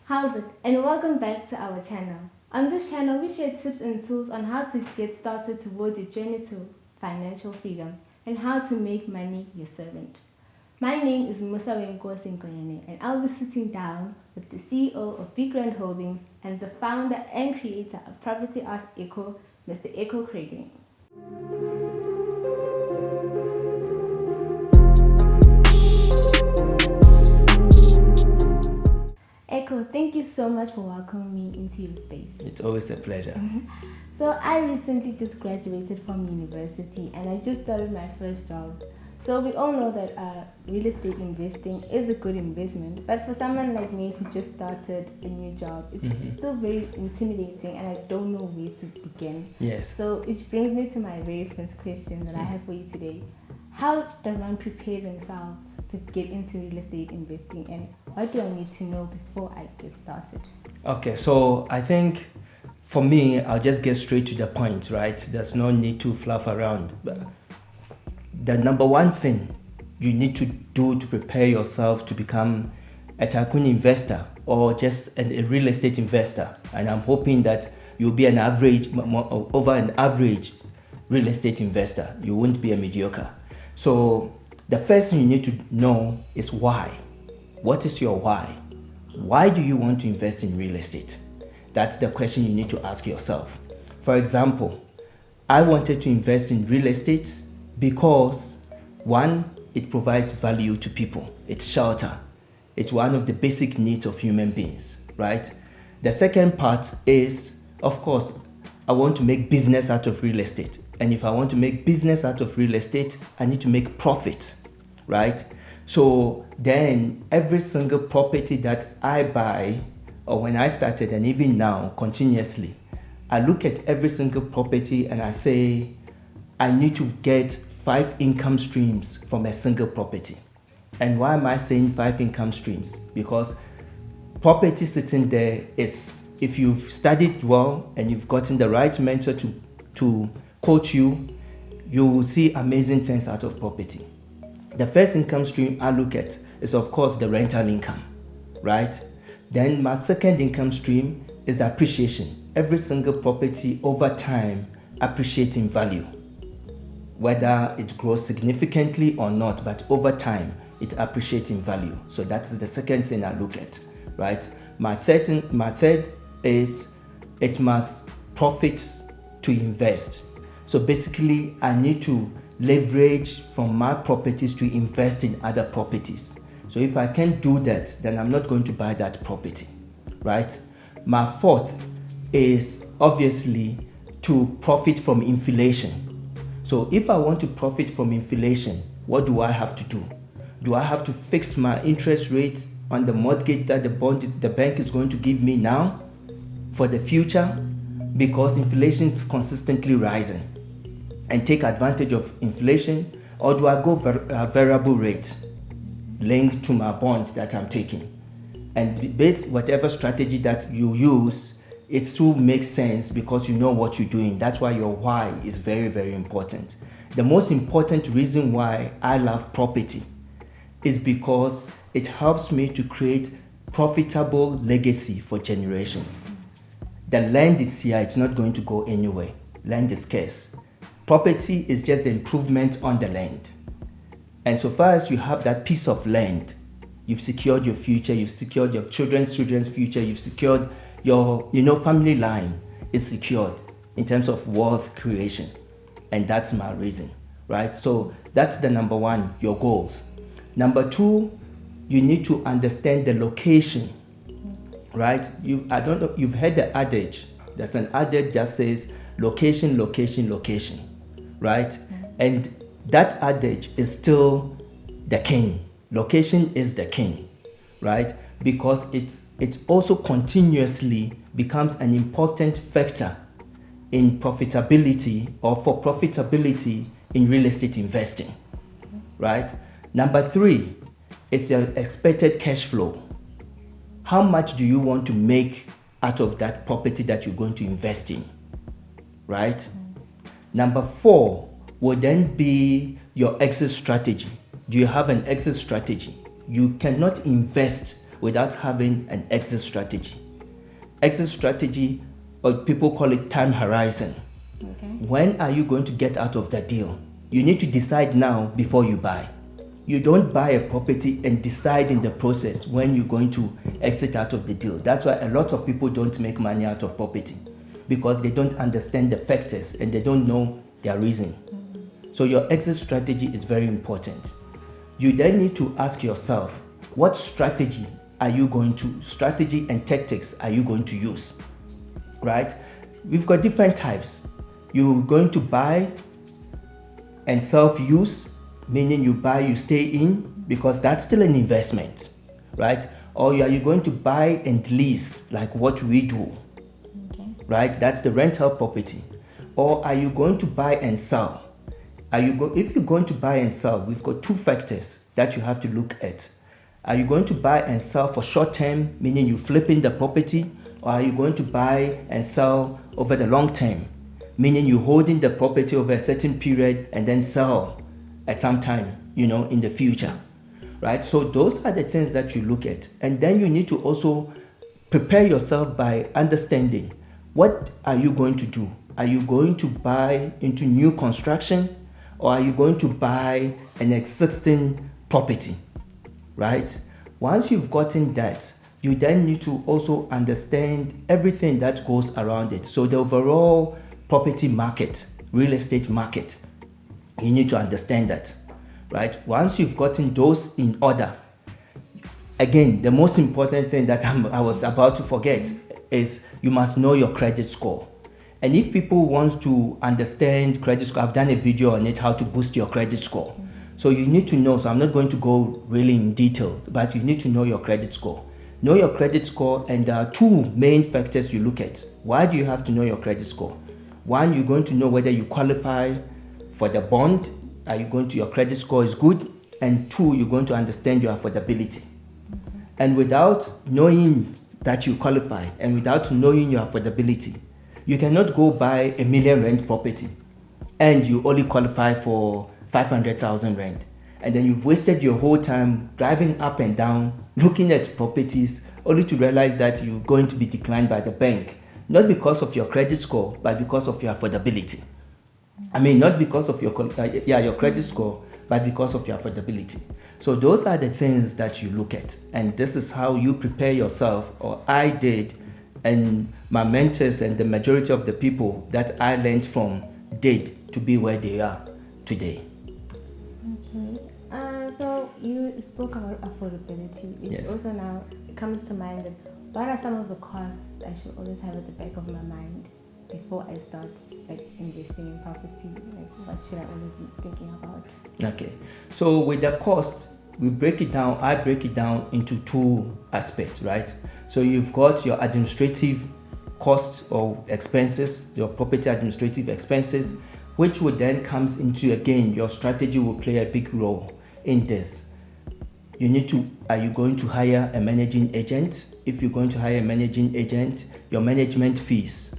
How's it? And welcome back to our channel. On this channel, we share tips and tools on how to get started towards your journey to financial freedom and how to make money your servant. My name is Musa Wenkosi Nkonyane, and I'll be sitting down with the CEO of Big Grand Holdings and the founder and creator of Property Art Echo, Mr. Echo Crading. Echo, thank you so much for welcoming me into your space. It's always a pleasure. So I recently just graduated from university and I just started my first job. So we all know that real estate investing is a good investment, but for someone like me who just started a new job, it's still very intimidating and I don't know where to begin. Yes. So it brings me to my very first question that I have for you today. How does one prepare themselves to get into real estate investing, and what do I need to know before I get started? Okay, so I think for me, I'll just get straight to the point, right? There's no need to fluff around. But the number one thing you need to do to prepare yourself to become a tycoon investor or just a real estate investor, and I'm hoping that you'll be an average, over an average real estate investor. You won't be a mediocre. So the first thing you need to know is why. What is your why? Why do you want to invest in real estate? That's the question you need to ask yourself. For example, I wanted to invest in real estate because, one, it provides value to people. It's shelter. It's one of the basic needs of human beings, right? The second part is, of course, I want to make business out of real estate. And if I want to make business out of real estate, I need to make profit, right? So then every single property that I buy, or when I started and even now continuously, I look at every single property and I say, I need to get 5 income streams from a single property. And why am I saying 5 income streams? Because property sitting there is, if you've studied well and you've gotten the right mentor to coach you, you will see amazing things out of property. The first income stream I look at is, of course, the rental income, right? Then my second income stream is the appreciation. Every single property over time appreciates in value, whether it grows significantly or not, but over time it appreciates in value. So that is the second thing I look at, right? My third is it must profit to invest. So basically, I need to leverage from my properties to invest in other properties. So if I can't do that, then I'm not going to buy that property, right? My fourth is obviously to profit from inflation. So if I want to profit from inflation, what do I have to do? Do I have to fix my interest rate on the mortgage that the bank is going to give me now for the future? Because inflation is consistently rising, and take advantage of inflation, or do I go variable rate linked to my bond that I'm taking? And based whatever strategy that you use, it still makes sense because you know what you're doing. That's why your why is very, very important. The most important reason why I love property is because it helps me to create profitable legacy for generations. The land is here, it's not going to go anywhere. Land is scarce. Property is just the improvement on the land. And so far as you have that piece of land, you've secured your future, you've secured your children's future, you've secured your family line is secured in terms of wealth creation. And that's my reason, right? So that's the number one, your goals. Number two, you need to understand the location, right? I don't know, you've heard the adage. There's an adage that says location, location, location, right? And that adage is still the king. Location is the king, right? Because it also continuously becomes an important factor in profitability or for profitability in real estate investing, right? Number three, it's your expected cash flow. How much do you want to make out of that property that you're going to invest in, right? Number four will then be your exit strategy. Do you have an exit strategy? You cannot invest without having an exit strategy. Exit strategy, or people call it time horizon. Okay. When are you going to get out of that deal? You need to decide now before you buy. You don't buy a property and decide in the process when you're going to exit out of the deal. That's why a lot of people don't make money out of property, because they don't understand the factors and they don't know their reason. So your exit strategy is very important. You then need to ask yourself, what strategy and tactics are you going to use, right? We've got different types. You're going to buy and self-use, meaning you buy, you stay in, because that's still an investment, right? Or are you going to buy and lease, like what we do, right? That's the rental property. Or are you going to buy and sell? If you're going to buy and sell, we've got two factors that you have to look at. Are you going to buy and sell for short term, meaning you flipping the property, or are you going to buy and sell over the long term, meaning you holding the property over a certain period and then sell at some time, in the future, right? So those are the things that you look at. And then you need to also prepare yourself by understanding, what are you going to do? Are you going to buy into new construction, or are you going to buy an existing property, right? Once you've gotten that, you then need to also understand everything that goes around it. So the overall property market, real estate market, you need to understand that, right? Once you've gotten those in order, again, the most important thing that I was about to forget is you must know your credit score. And if people want to understand credit score, I've done a video on it, how to boost your credit score. So you need to know, so I'm not going to go really in detail, but you need to know your credit score. Know your credit score, and there are two main factors you look at. Why do you have to know your credit score? One, you're going to know whether you qualify for the bond. Your credit score is good. And two, you're going to understand your affordability. And without knowing that you qualify and without knowing your affordability, you cannot go buy $1 million rent property and you only qualify for 500,000 rent. And then you've wasted your whole time driving up and down, looking at properties, only to realize that you're going to be declined by the bank. Not because of your credit score, but because of your affordability. Not because of your credit score, but because of your affordability. So those are the things that you look at. And this is how you prepare yourself, or I did, and my mentors and the majority of the people that I learned from did, to be where they are today. Okay. So you spoke about affordability, which Yes. also now comes to mind. That what are some of the costs I should always have at the back of my mind before I start investing in property? What should I always be thinking about? Okay. So with the cost, I break it down into two aspects, right? So you've got your administrative costs or expenses, your property administrative expenses, which would then comes into, again, your strategy will play a big role in this. Are you going to hire a managing agent? If you're going to hire a managing agent, your management fees,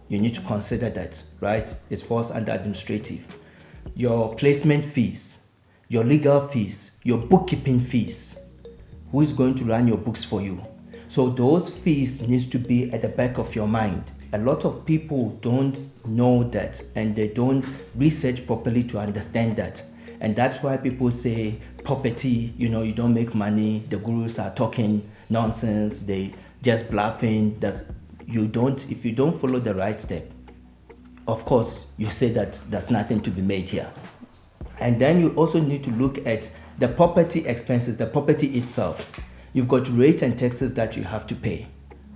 you need to consider that, right? It falls under administrative. Your placement fees, your legal fees, your bookkeeping fees. Who is going to run your books for you? So those fees needs to be at the back of your mind. A lot of people don't know that, and they don't research properly to understand that. And that's why people say property, you don't make money, the gurus are talking nonsense, they just bluffing. If you don't follow the right step, of course, you say that there's nothing to be made here. And then you also need to look at the property expenses, the property itself. You've got rate and taxes that you have to pay,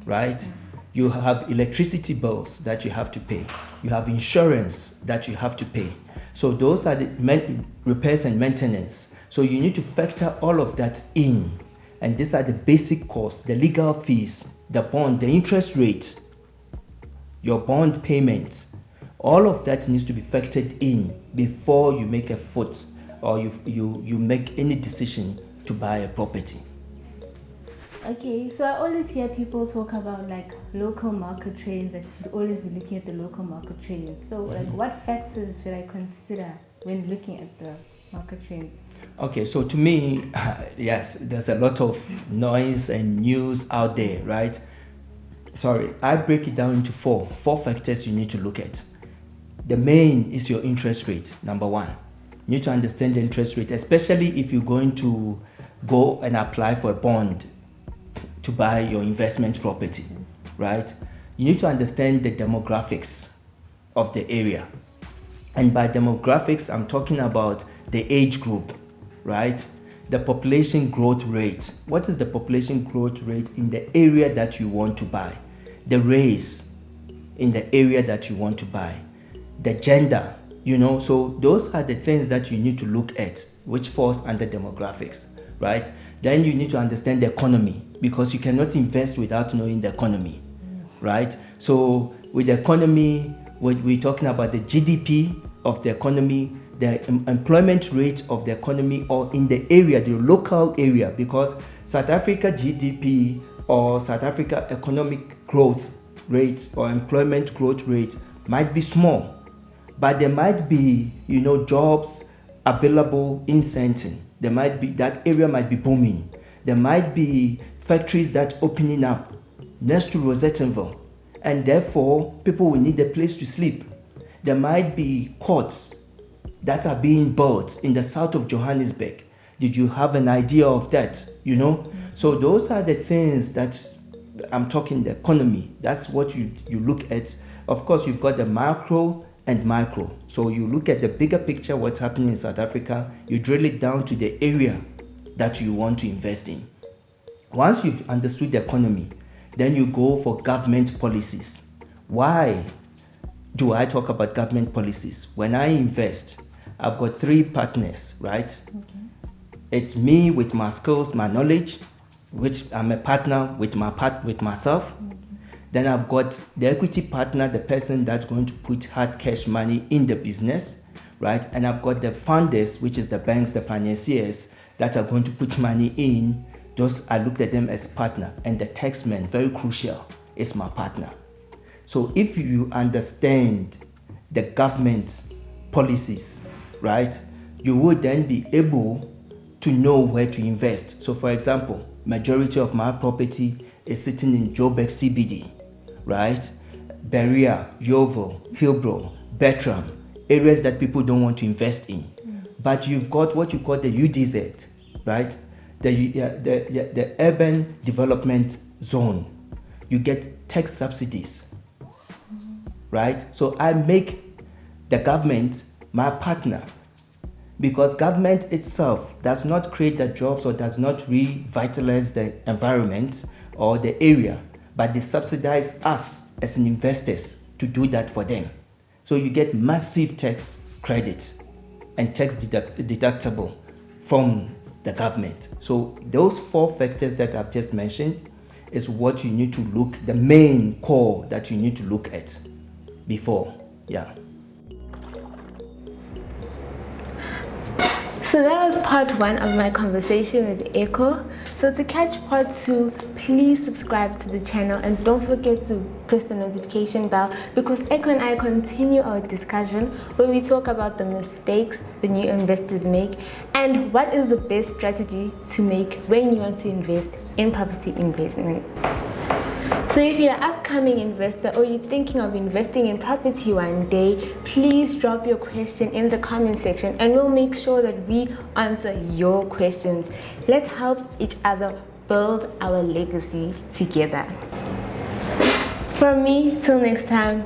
right? You have electricity bills that you have to pay. You have insurance that you have to pay. So those are the repairs and maintenance. So you need to factor all of that in. And these are the basic costs, the legal fees, the bond, the interest rate, your bond payments. All of that needs to be factored in before you make a foot or you make any decision to buy a property. Okay, so I always hear people talk about local market trends, that you should always be looking at the local market trends. So what factors should I consider when looking at the market trends? Okay, so to me, yes, there's a lot of noise and news out there, right? Sorry, I break it down into four factors you need to look at. The main is your interest rate, number one. You need to understand the interest rate, especially if you're going to go and apply for a bond to buy your investment property, right? You need to understand the demographics of the area. And by demographics, I'm talking about the age group, right? The population growth rate. What is the population growth rate in the area that you want to buy? The race in the area that you want to buy. The gender, so those are the things that you need to look at, which falls under demographics, right? Then you need to understand the economy, because you cannot invest without knowing the economy, right? So with the economy, we're talking about the GDP of the economy, the employment rate of the economy, or in the area, the local area, because South Africa GDP or South Africa economic growth rate or employment growth rate might be small, but there might be, jobs available in Sandton. There might be, that area might be booming. There might be factories that opening up next to Rosettenville, and therefore people will need a place to sleep. There might be courts that are being built in the south of Johannesburg. Did you have an idea of that? So those are the things that I'm talking, the economy. That's what you look at. Of course, you've got the macro and micro. So you look at the bigger picture, what's happening in South Africa, you drill it down to the area that you want to invest in. Once you've understood the economy, then you go for government policies. Why do I talk about government policies? When I invest, I've got three partners, right? Okay. It's me with my skills, my knowledge, which I'm a partner with myself. Okay. Then I've got the equity partner, the person that's going to put hard cash money in the business, right? And I've got the funders, which is the banks, the financiers that are going to put money in. I looked at them as a partner. And the taxman, very crucial, is my partner. So if you understand the government's policies, right, you would then be able to know where to invest. So for example, majority of my property is sitting in Joburg CBD, right? Berea, Yeoville, Hillbrow, Bertram, areas that people don't want to invest in. But you've got what you call the UDZ, right? The urban development zone. You get tax subsidies, right? So I make the government my partner, because government itself does not create the jobs or does not revitalize the environment or the area, but they subsidize us as investors to do that for them. So you get massive tax credits and tax deductible from the government. So those four factors that I've just mentioned is what you need to look, the main core that you need to look at before. Yeah. So that was part one of my conversation with Echo. So to catch part two, please subscribe to the channel and don't forget to press the notification bell, because Echo and I continue our discussion where we talk about the mistakes the new investors make and what is the best strategy to make when you want to invest in property investment. So if you're an upcoming investor or you're thinking of investing in property one day, please drop your question in the comment section and we'll make sure that we answer your questions. Let's help each other build our legacy together. From me, till next time,